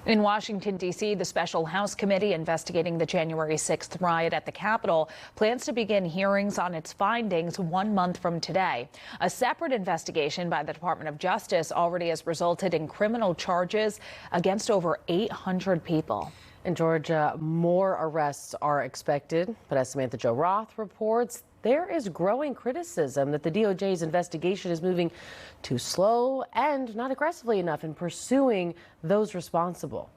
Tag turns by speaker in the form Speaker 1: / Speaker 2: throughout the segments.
Speaker 1: In Washington, D.C., the Special House Committee investigating the January 6th riot at the Capitol plans to begin hearings on its findings 1 month from today. A separate investigation by the Department of Justice already has resulted in criminal charges against over 800 people.
Speaker 2: In Georgia, more arrests are expected, but as Samantha-Jo reports, there is growing criticism that the DOJ's investigation is moving too slow and not aggressively enough in pursuing those responsible.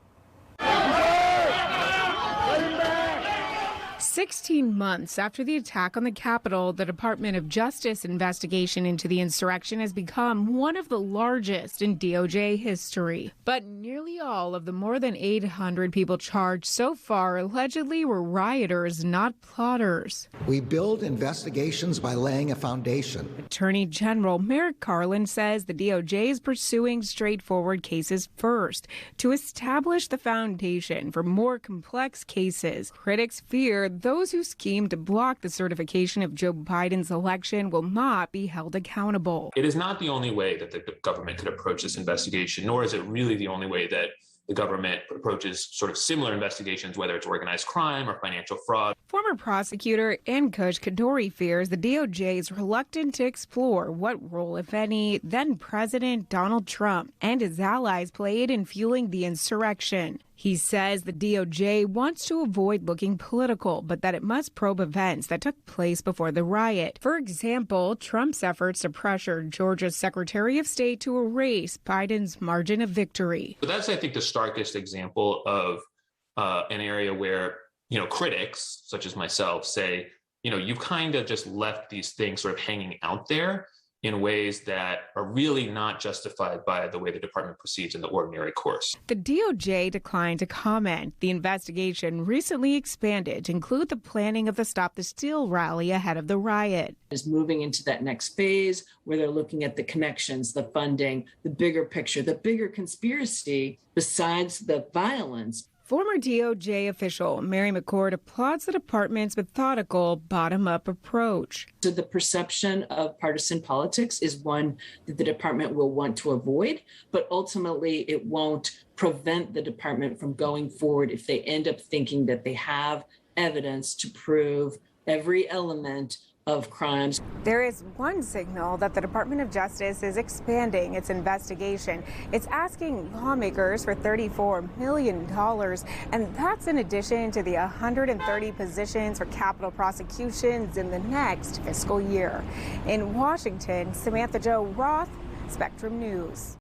Speaker 3: 16 months after the attack on the Capitol, the Department of Justice investigation into the insurrection has become one of the largest in DOJ history. But nearly all of the more than 800 people charged so far allegedly were rioters, not plotters.
Speaker 4: We build investigations by laying a foundation.
Speaker 3: Attorney General Merrick Garland says the DOJ is pursuing straightforward cases first to establish the foundation for more complex cases. Critics fear those who scheme to block the certification of Joe Biden's election will not be held accountable.
Speaker 5: It is not the only way that the government could approach this investigation, nor is it really the only way that the government approaches sort of similar investigations, whether it's organized crime or financial fraud.
Speaker 3: Former prosecutor Ankush Kaduri fears the DOJ is reluctant to explore what role, if any, then President Donald Trump and his allies played in fueling the insurrection. He says the DOJ wants to avoid looking political, but that it must probe events that took place before the riot. For example, Trump's efforts to pressure Georgia's Secretary of State to erase Biden's margin of victory.
Speaker 5: But that's, I think, the starkest example of an area where, critics, such as myself, say, you've kind of just left these things sort of hanging out there in ways that are really not justified by the way the department proceeds in the ordinary course.
Speaker 3: The DOJ declined to comment. The investigation recently expanded to include the planning of the Stop the Steal rally ahead of the riot.
Speaker 6: Is moving into that next phase where they're looking at the connections, the funding, the bigger picture, the bigger conspiracy besides the violence.
Speaker 3: Former DOJ official Mary McCord applauds the department's methodical bottom-up approach.
Speaker 6: So the perception of partisan politics is one that the department will want to avoid, but ultimately it won't prevent the department from going forward if they end up thinking that they have evidence to prove every element of crimes.
Speaker 3: There is one signal that the Department of Justice is expanding its investigation. It's asking lawmakers for $34 million, and that's in addition to the 130 positions for capital prosecutions in the next fiscal year. In Washington, Samantha-Jo, Spectrum News.